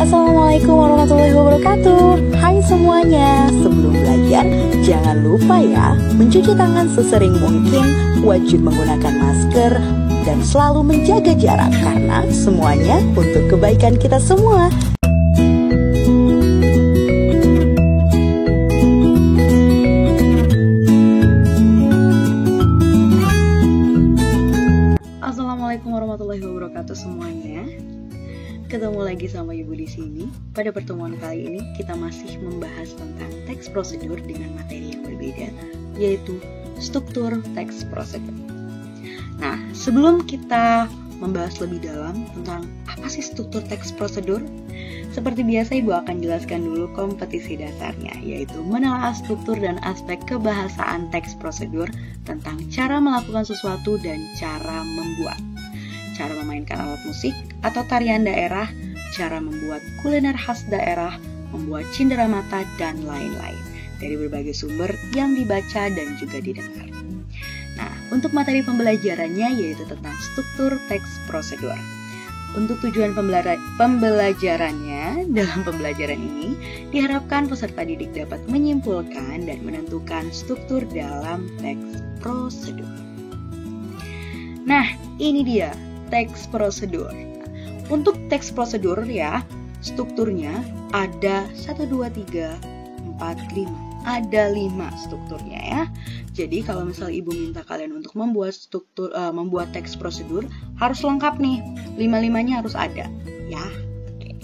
Assalamualaikum warahmatullahi wabarakatuh. Hai semuanya, sebelum belajar jangan lupa ya mencuci tangan sesering mungkin, wajib menggunakan masker, dan selalu menjaga jarak karena semuanya untuk kebaikan kita semua. Assalamualaikum warahmatullahi wabarakatuh semuanya. Ketemu lagi sama Ibu di sini. Pada pertemuan kali ini kita masih membahas tentang teks prosedur dengan materi yang berbeda, yaitu struktur teks prosedur. Nah, sebelum kita membahas lebih dalam tentang apa sih struktur teks prosedur, seperti biasa Ibu akan jelaskan dulu kompetisi dasarnya, yaitu menelaah struktur dan aspek kebahasaan teks prosedur tentang cara melakukan sesuatu dan cara membuat. Cara memainkan alat musik atau tarian daerah, cara membuat kuliner khas daerah, membuat cindera mata, dan lain-lain dari berbagai sumber yang dibaca dan juga didengar. Nah, untuk materi pembelajarannya yaitu tentang struktur teks prosedur. Untuk tujuan pembelajarannya, dalam pembelajaran ini diharapkan peserta didik dapat menyimpulkan dan menentukan struktur dalam teks prosedur. Nah, ini dia teks prosedur. Untuk teks prosedur ya, strukturnya ada 1, 2, 3, 4, 5. Ada 5 strukturnya ya. Jadi kalau misal Ibu minta kalian untuk membuat teks prosedur, harus lengkap nih. 5-5-nya harus ada ya. Oke.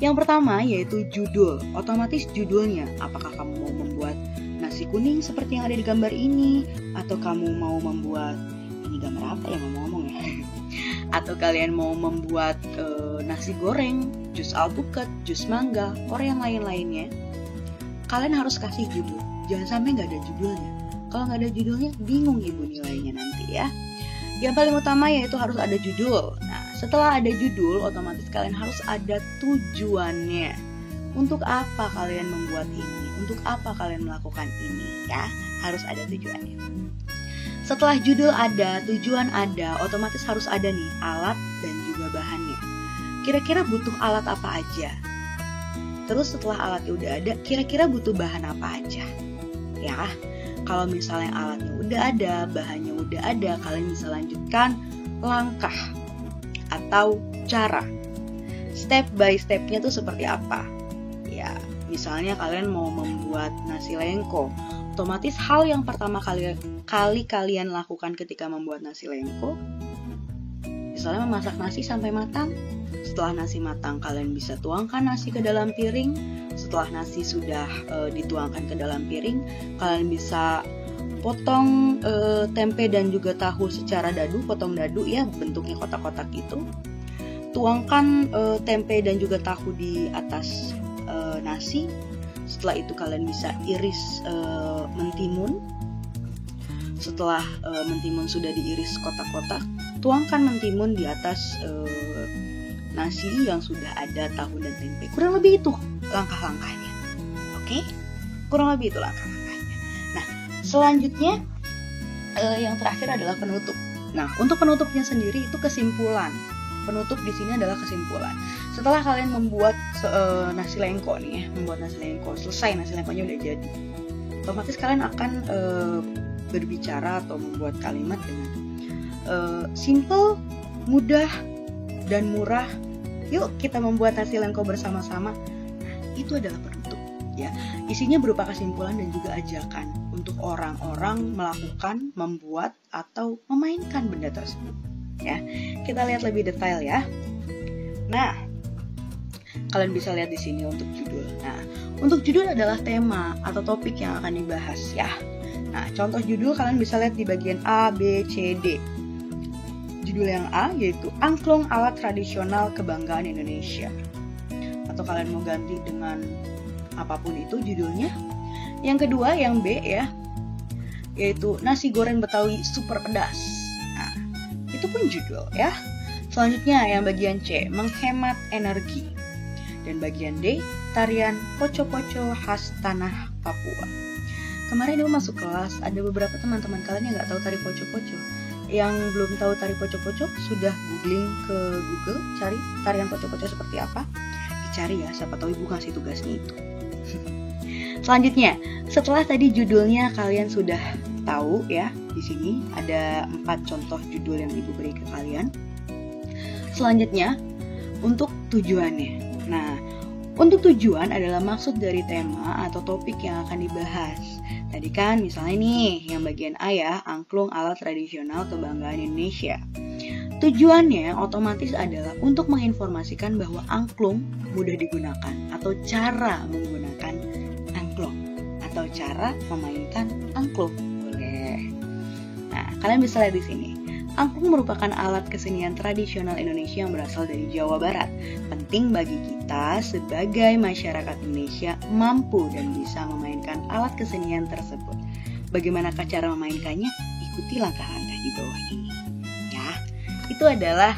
Yang pertama yaitu judul. Otomatis judulnya, apakah kamu mau membuat nasi kuning seperti yang ada di gambar ini, atau kamu mau membuat, ini gambar apa ya ngomong-ngomong ya, atau kalian mau membuat nasi goreng, jus alpukat, jus mangga, atau yang lain-lainnya, kalian harus kasih judul. Jangan sampai nggak ada judulnya. Kalau nggak ada judulnya, bingung Ibu nilainya nanti ya. Yang paling utama yaitu harus ada judul. Nah, setelah ada judul, otomatis kalian harus ada tujuannya. Untuk apa kalian membuat ini? Untuk apa kalian melakukan ini? Ya, harus ada tujuannya. Setelah judul ada, tujuan ada, otomatis harus ada nih alat dan juga bahannya. Kira-kira butuh alat apa aja? Terus setelah alatnya udah ada, kira-kira butuh bahan apa aja? Ya, kalau misalnya alatnya udah ada, bahannya udah ada, kalian bisa lanjutkan langkah atau cara. Step by stepnya tuh seperti apa? Ya, misalnya kalian mau membuat nasi lengko, otomatis hal yang pertama kali kalian lakukan ketika membuat nasi lengko, misalnya memasak nasi sampai matang. Setelah nasi matang, kalian bisa tuangkan nasi ke dalam piring. Setelah nasi sudah dituangkan ke dalam piring, kalian bisa potong tempe dan juga tahu secara dadu, potong dadu ya, bentuknya kotak-kotak gitu. Tuangkan tempe dan juga tahu di atas nasi. Setelah itu kalian bisa iris mentimun. Setelah mentimun sudah diiris kotak-kotak, tuangkan mentimun di atas nasi yang sudah ada tahu dan tempe. Kurang lebih itu langkah-langkahnya. Oke? Kurang lebih itu langkah-langkahnya. Nah, selanjutnya yang terakhir adalah penutup. Nah, untuk penutupnya sendiri itu kesimpulan. Penutup di sini adalah kesimpulan. Setelah kalian membuat nasi lengko nih ya, membuat nasi lengko, selesai nasi lengkonya udah jadi. Otomatis kalian akan berbicara atau membuat kalimat dengan simple, mudah, dan murah. Yuk kita membuat nasi lengko bersama-sama. Nah, itu adalah penutup ya. Isinya berupa kesimpulan dan juga ajakan untuk orang-orang melakukan, membuat, atau memainkan benda tersebut ya. Kita lihat lebih detail ya. Nah, kalian bisa lihat di sini untuk judul. Nah, untuk judul adalah tema atau topik yang akan dibahas ya. Nah, contoh judul kalian bisa lihat di bagian A, B, C, D. Judul yang A yaitu Angklung Alat Tradisional Kebanggaan Indonesia. Atau kalian mau ganti dengan apapun itu judulnya. Yang kedua yang B ya, yaitu Nasi Goreng Betawi Super Pedas. Nah, itu pun judul ya. Selanjutnya yang bagian C, Menghemat Energi. Dan bagian D, Tarian Poco-Poco Khas Tanah Papua. Kemarin Ibu masuk kelas, ada beberapa teman-teman kalian yang nggak tahu tari poco-poco. Yang belum tahu tari poco-poco, sudah googling ke Google, cari tarian poco-poco seperti apa, cari ya, siapa tahu ibu kasih tugasnya itu. Selanjutnya, setelah tadi judulnya kalian sudah tahu ya, di sini ada 4 contoh judul yang ibu beri ke kalian. Selanjutnya, untuk tujuannya. Nah, untuk tujuan adalah maksud dari tema atau topik yang akan dibahas. Tadi kan misalnya nih, yang bagian A ya, angklung alat tradisional kebanggaan Indonesia. Tujuannya otomatis adalah untuk menginformasikan bahwa angklung mudah digunakan atau cara menggunakan angklung atau cara memainkan angklung. Boleh. Nah, kalian bisa lihat di sini. Angklung merupakan alat kesenian tradisional Indonesia yang berasal dari Jawa Barat. Penting bagi kita sebagai masyarakat Indonesia mampu dan bisa memainkan alat kesenian tersebut. Bagaimanakah cara memainkannya? Ikuti langkah-langkah di bawah ini. Ya, itu adalah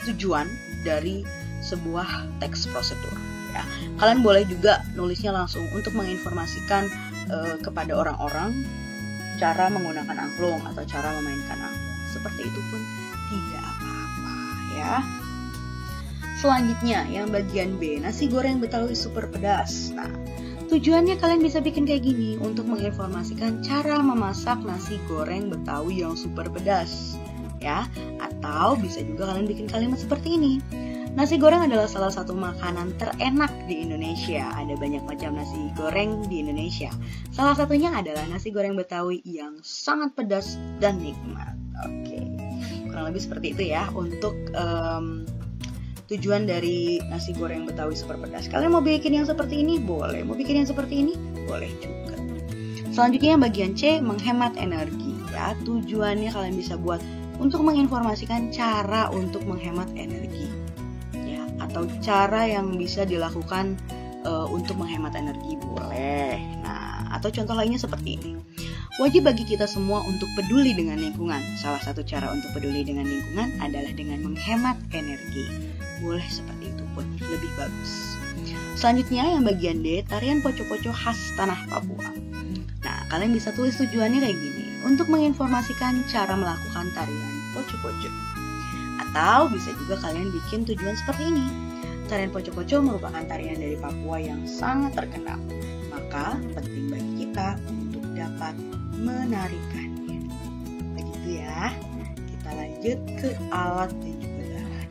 tujuan dari sebuah teks prosedur. Ya, kalian boleh juga nulisnya langsung untuk menginformasikan kepada orang-orang cara menggunakan angklung atau cara memainkan angklung. Seperti itu pun tidak apa-apa ya. Selanjutnya yang bagian B, nasi goreng Betawi super pedas. Nah, tujuannya kalian bisa bikin kayak gini untuk menginformasikan cara memasak nasi goreng Betawi yang super pedas ya. Atau bisa juga kalian bikin kalimat seperti ini. Nasi goreng adalah salah satu makanan terenak di Indonesia. Ada banyak macam nasi goreng di Indonesia. Salah satunya adalah nasi goreng Betawi yang sangat pedas dan nikmat. Oke, kurang lebih seperti itu ya untuk tujuan dari nasi goreng Betawi super pedas. Kalian mau bikin yang seperti ini? Boleh. Mau bikin yang seperti ini? Boleh juga. Selanjutnya yang bagian C, menghemat energi. Ya, tujuannya kalian bisa buat untuk menginformasikan cara untuk menghemat energi. Atau cara yang bisa dilakukan untuk menghemat energi boleh. Nah, atau contoh lainnya seperti ini. Wajib bagi kita semua untuk peduli dengan lingkungan. Salah satu cara untuk peduli dengan lingkungan adalah dengan menghemat energi. Boleh seperti itu pun, lebih bagus. Selanjutnya yang bagian D, tarian poco-poco khas tanah Papua. Nah, kalian bisa tulis tujuannya kayak gini. Untuk menginformasikan cara melakukan tarian poco-poco. Atau bisa juga kalian bikin tujuan seperti ini. Tarian poco-poco merupakan tarian dari Papua yang sangat terkenal. Maka penting bagi kita untuk dapat menarikannya. Begitu ya. Kita lanjut ke alat dan juga bahan.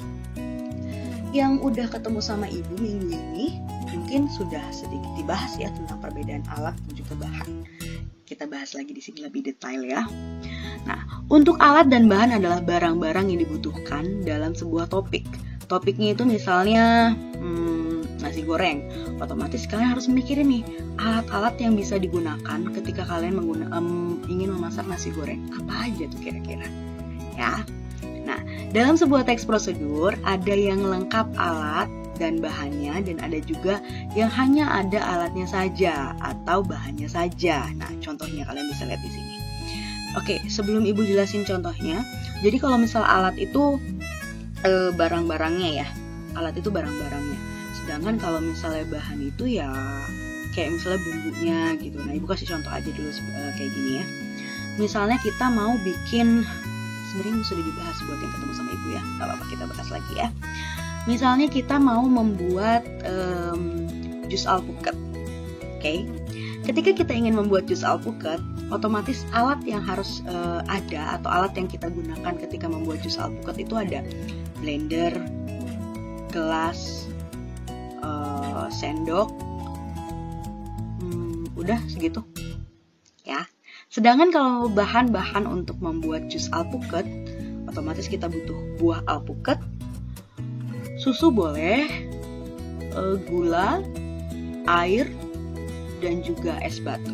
Yang udah ketemu sama ibu minggu ini, mungkin sudah sedikit dibahas ya tentang perbedaan alat dan juga bahan. Kita bahas lagi di sini lebih detail ya. Nah, untuk alat dan bahan adalah barang-barang yang dibutuhkan dalam sebuah topik. Topiknya itu misalnya nasi goreng. Otomatis kalian harus mikirin nih alat-alat yang bisa digunakan ketika kalian ingin memasak nasi goreng. Apa aja tuh kira-kira? Ya. Nah, dalam sebuah teks prosedur ada yang lengkap alat dan bahannya, dan ada juga yang hanya ada alatnya saja atau bahannya saja. Nah, contohnya kalian bisa lihat di sini. Oke, sebelum ibu jelasin contohnya, jadi kalau misal alat itu barang-barangnya ya, alat itu barang-barangnya. Sedangkan kalau misalnya bahan itu ya kayak misalnya bumbunya gitu. Nah, ibu kasih contoh aja dulu kayak gini ya. Misalnya kita mau bikin, sebenarnya sudah dibahas buat yang ketemu sama ibu ya, gak apa-apa kita bahas lagi ya. Misalnya kita mau membuat jus alpukat, oke? Ketika kita ingin membuat jus alpukat, otomatis alat yang harus ada atau alat yang kita gunakan ketika membuat jus alpukat itu ada blender, gelas, sendok, udah segitu, ya. Sedangkan kalau bahan-bahan untuk membuat jus alpukat, otomatis kita butuh buah alpukat, susu boleh, gula, air, dan juga es batu.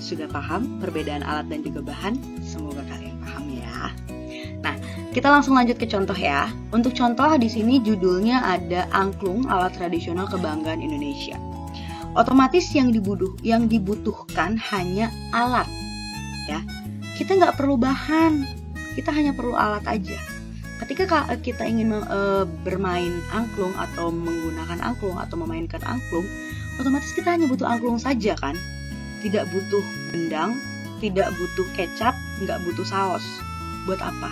Sudah paham perbedaan alat dan juga bahan? Semoga kalian paham ya. Nah, kita langsung lanjut ke contoh ya. Untuk contoh di sini judulnya ada angklung alat tradisional kebanggaan Indonesia. Otomatis yang dibutuhkan hanya alat, ya. Kita nggak perlu bahan, kita hanya perlu alat aja. Ketika kita ingin bermain angklung atau menggunakan angklung atau memainkan angklung, otomatis kita hanya butuh angklung saja kan? Tidak butuh gendang, tidak butuh kecap, nggak butuh saus. Buat apa?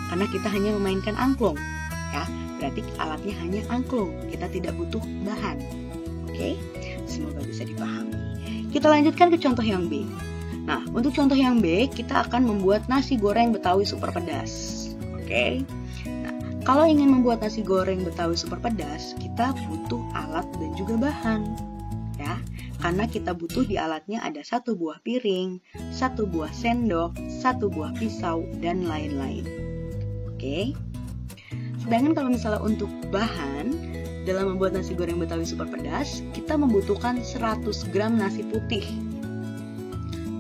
Karena kita hanya memainkan angklung, ya. berarti alatnya hanya angklung, kita tidak butuh bahan. Oke, semoga bisa dipahami. Kita lanjutkan ke contoh yang B. Nah, untuk contoh yang B, kita akan membuat nasi goreng Betawi super pedas. Oke. Nah, kalau ingin membuat nasi goreng Betawi super pedas, kita butuh alat dan juga bahan. Ya, karena kita butuh di alatnya ada 1 buah piring, 1 buah sendok, 1 buah pisau, dan lain-lain. Oke. Sedangkan kalau misalnya untuk bahan, dalam membuat nasi goreng Betawi super pedas, kita membutuhkan 100 gram nasi putih,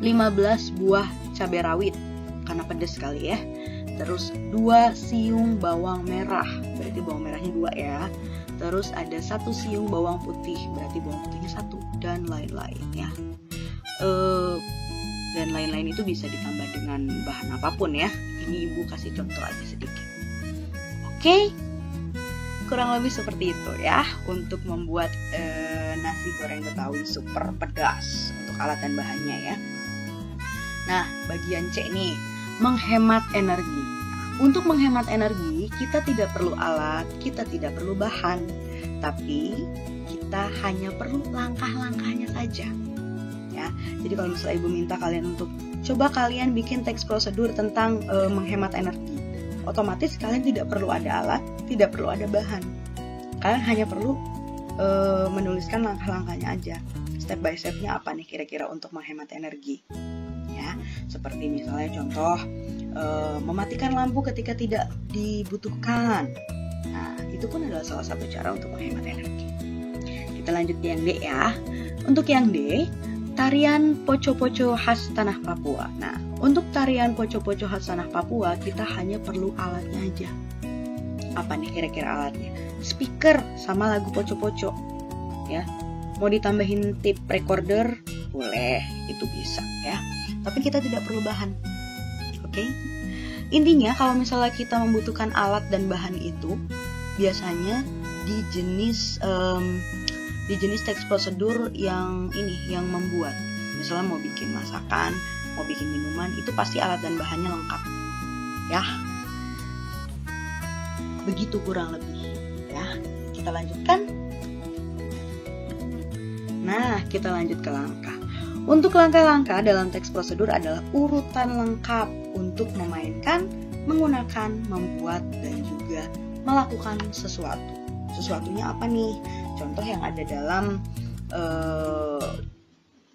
15 buah cabai rawit, karena pedas sekali ya. Terus 2 siung bawang merah, berarti bawang merahnya 2 ya. Terus ada 1 siung bawang putih, berarti bawang putihnya 1, dan lain-lain ya. Dan lain-lain itu bisa ditambah dengan bahan apapun ya. Ini ibu kasih contoh aja sedikit. Oke, kurang lebih seperti itu ya untuk membuat nasi goreng Betawi super pedas untuk alat dan bahannya ya. Nah, bagian C nih, menghemat energi. Untuk menghemat energi, kita tidak perlu alat, kita tidak perlu bahan, tapi kita hanya perlu langkah-langkahnya saja. Ya, jadi kalau misalnya ibu minta kalian untuk coba kalian bikin teks prosedur tentang menghemat energi, otomatis kalian tidak perlu ada alat, tidak perlu ada bahan. Kalian hanya perlu menuliskan langkah-langkahnya aja. Step by step-nya apa nih kira-kira untuk menghemat energi. Ya, seperti misalnya contoh mematikan lampu ketika tidak dibutuhkan. Nah, itu pun adalah salah satu cara untuk menghemat energi. Kita lanjut yang D ya. Untuk yang D, tarian poco-poco khas tanah Papua. Nah, untuk tarian poco-poco khas tanah Papua, kita hanya perlu alatnya aja. Apa nih kira-kira alatnya? Speaker sama lagu poco-poco. Ya. Mau ditambahin tape recorder, boleh, itu bisa ya. Tapi kita tidak perlu bahan. Oke? Intinya kalau misalnya kita membutuhkan alat dan bahan itu, biasanya di jenis teks prosedur yang membuat. Misalnya mau bikin masakan, mau bikin minuman, itu pasti alat dan bahannya lengkap. Ya. Begitu kurang lebih. Ya. Kita lanjutkan. Nah, kita lanjut ke langkah. Untuk langkah-langkah dalam teks prosedur adalah urutan lengkap untuk memainkan, menggunakan, membuat, dan juga melakukan sesuatu. Sesuatunya apa nih? Contoh yang ada dalam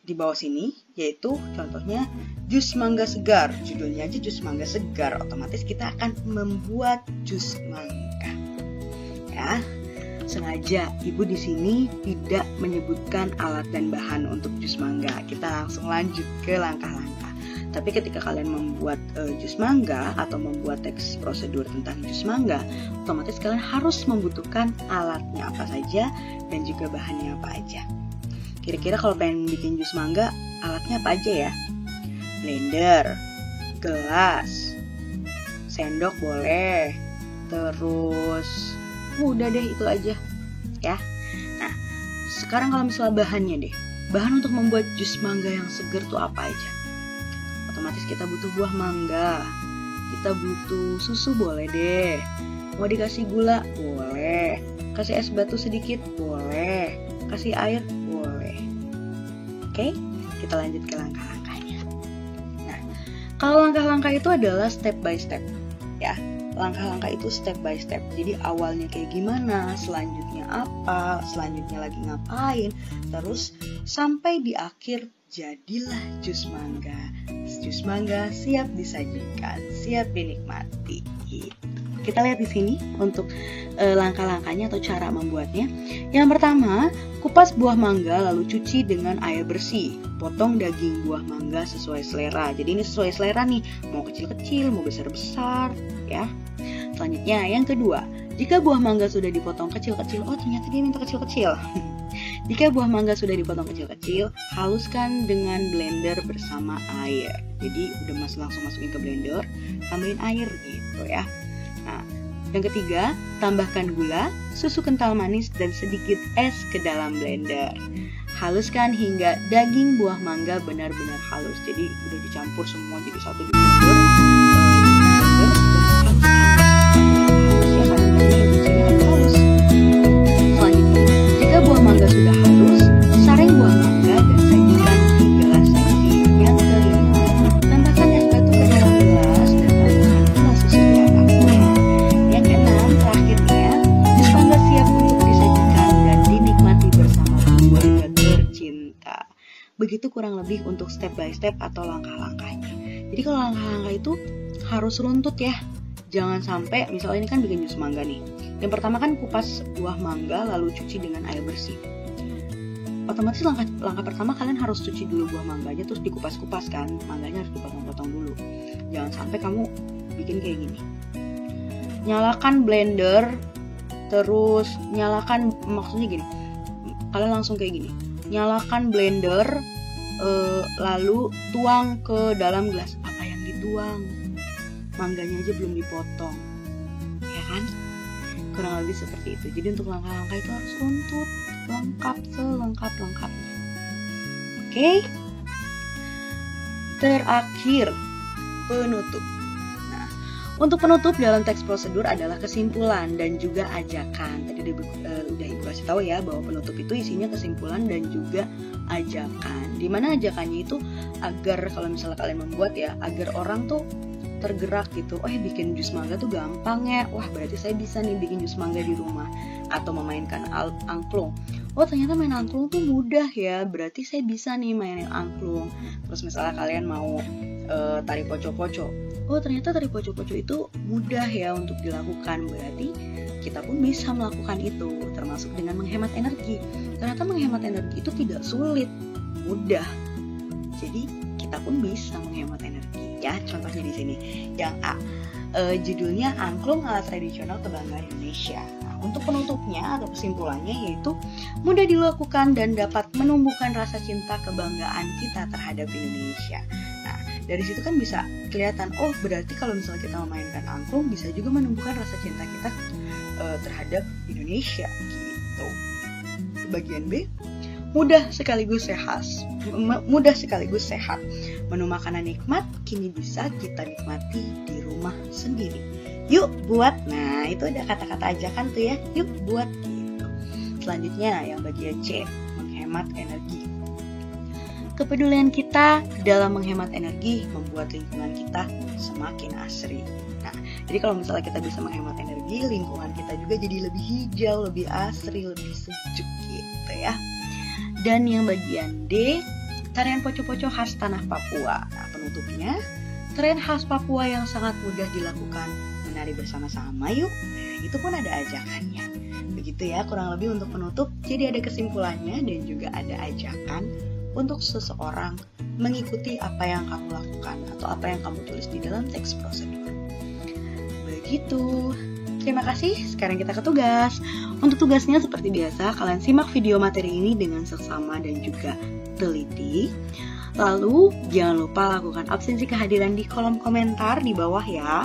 di bawah sini, yaitu contohnya jus mangga segar. Judulnya aja jus mangga segar, otomatis kita akan membuat jus mangga. Ya. Sengaja ibu di sini tidak menyebutkan alat dan bahan untuk jus mangga. Kita langsung lanjut ke langkah-langkah. Tapi ketika kalian membuat jus mangga atau membuat teks prosedur tentang jus mangga, otomatis kalian harus membutuhkan alatnya apa saja dan juga bahannya apa aja. Kira-kira kalau pengen bikin jus mangga, alatnya apa aja ya? Blender, gelas, sendok boleh, terus udah deh itu aja ya. Nah, sekarang kalau misalnya bahannya deh, bahan untuk membuat jus mangga yang segar tuh apa aja? Otomatis kita butuh buah mangga, kita butuh susu boleh deh, mau dikasih gula boleh, kasih es batu sedikit boleh, kasih air boleh. Oke, kita lanjut ke langkah-langkahnya. Nah, kalau langkah-langkah itu adalah step by step ya. Langkah-langkah itu step by step. Jadi awalnya kayak gimana, selanjutnya apa, selanjutnya lagi ngapain, terus sampai di akhir jadilah jus mangga. Jus mangga siap disajikan, siap dinikmati. Kita lihat di sini untuk langkah-langkahnya atau cara membuatnya. Yang pertama, kupas buah mangga lalu cuci dengan air bersih. Potong daging buah mangga sesuai selera. Jadi ini sesuai selera nih, mau kecil-kecil, mau besar-besar ya. Selanjutnya yang kedua, jika buah mangga sudah dipotong kecil-kecil, oh ternyata dia minta kecil-kecil. Jika buah mangga sudah dipotong kecil-kecil, haluskan dengan blender bersama air. Jadi udah langsung masukin ke blender, tambahin air gitu ya. Nah, yang ketiga, tambahkan gula, susu kental manis, dan sedikit es ke dalam blender. Haluskan hingga daging buah mangga benar-benar halus. Jadi udah dicampur semua jadi satu di blender. itu kurang lebih untuk step by step atau langkah-langkahnya. Jadi kalau langkah-langkah itu harus runtut ya. Jangan sampai, misalnya ini kan bikin jus mangga nih. Yang pertama kan kupas buah mangga lalu cuci dengan air bersih. Otomatis langkah pertama kalian harus cuci dulu buah mangganya, terus dikupas-kupas kan. Mangganya harus dipotong-potong dulu. Jangan sampai kamu bikin kayak gini. Nyalakan blender, terus nyalakan, maksudnya gini. Kalian langsung kayak gini. Nyalakan blender, lalu tuang ke dalam gelas. Apa yang dituang? Mangganya aja belum dipotong, ya kan? Kurang lebih seperti itu. Jadi untuk langkah-langkah itu harus runtut, lengkap, selengkap-lengkapnya. Oke? Terakhir, penutup. Nah, untuk penutup dalam teks prosedur adalah kesimpulan dan juga ajakan. Tadi udah Ibu kasih tahu ya bahwa penutup itu isinya kesimpulan dan juga ajakan. Dimana ajakannya itu agar kalau misalnya kalian membuat ya, agar orang tuh tergerak gitu. Oh ya, bikin jus mangga tuh gampang ya. Wah, berarti saya bisa nih bikin jus mangga di rumah. Atau memainkan angklung. Oh, ternyata main angklung tuh mudah ya. Berarti saya bisa nih mainin angklung. Terus misalnya kalian mau tari poco-poco. Oh, ternyata tari poco-poco itu mudah ya untuk dilakukan. Berarti kita pun bisa melakukan itu, termasuk dengan menghemat energi. Ternyata menghemat energi itu tidak sulit, mudah. Jadi kita pun bisa menghemat energi. Ya, contohnya di sini yang A, judulnya Angklung Alat Tradisional Kebanggaan Indonesia. Nah, untuk penutupnya atau kesimpulannya yaitu mudah dilakukan dan dapat menumbuhkan rasa cinta kebanggaan kita terhadap Indonesia. Nah, dari situ kan bisa kelihatan, oh berarti kalau misalnya kita memainkan angklung bisa juga menumbuhkan rasa cinta kita terhadap Indonesia gitu. Bagian B, mudah sekaligus sehat. Menu makanan nikmat kini bisa kita nikmati di rumah sendiri. Yuk buat. Nah, itu ada kata-kata ajakan tuh ya. Yuk buat gitu. Selanjutnya yang bagian C, menghemat energi. Kepedulian kita dalam menghemat energi membuat lingkungan kita semakin asri. Nah, jadi kalau misalnya kita bisa menghemat energi, lingkungan kita juga jadi lebih hijau, lebih asri, lebih sejuk gitu ya. Dan yang bagian D, tarian poco-poco khas tanah Papua. Nah, penutupnya, tarian khas Papua yang sangat mudah dilakukan, menari bersama-sama yuk. Nah, itu pun ada ajakannya. Begitu ya, kurang lebih untuk penutup. Jadi ada kesimpulannya dan juga ada ajakan untuk seseorang mengikuti apa yang kamu lakukan atau apa yang kamu tulis di dalam teks prosedur. Begitu. Terima kasih, sekarang kita ke tugas. Untuk tugasnya seperti biasa, kalian simak video materi ini dengan seksama dan juga teliti. Lalu, jangan lupa lakukan absensi kehadiran di kolom komentar di bawah ya.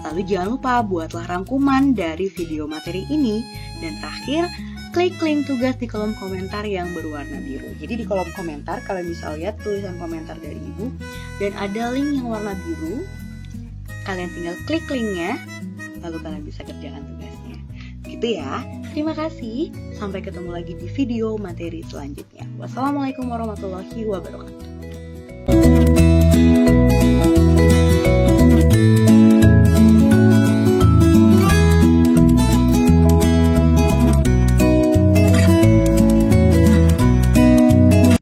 Lalu jangan lupa buatlah rangkuman dari video materi ini. Dan terakhir, klik link tugas di kolom komentar yang berwarna biru. Jadi di kolom komentar, kalian bisa lihat tulisan komentar dari Ibu. Dan ada link yang warna biru. Kalian tinggal klik linknya, lalu kalian bisa kerjakan tugasnya. Gitu ya. Terima kasih. Sampai ketemu lagi di video materi selanjutnya. Wassalamualaikum warahmatullahi wabarakatuh.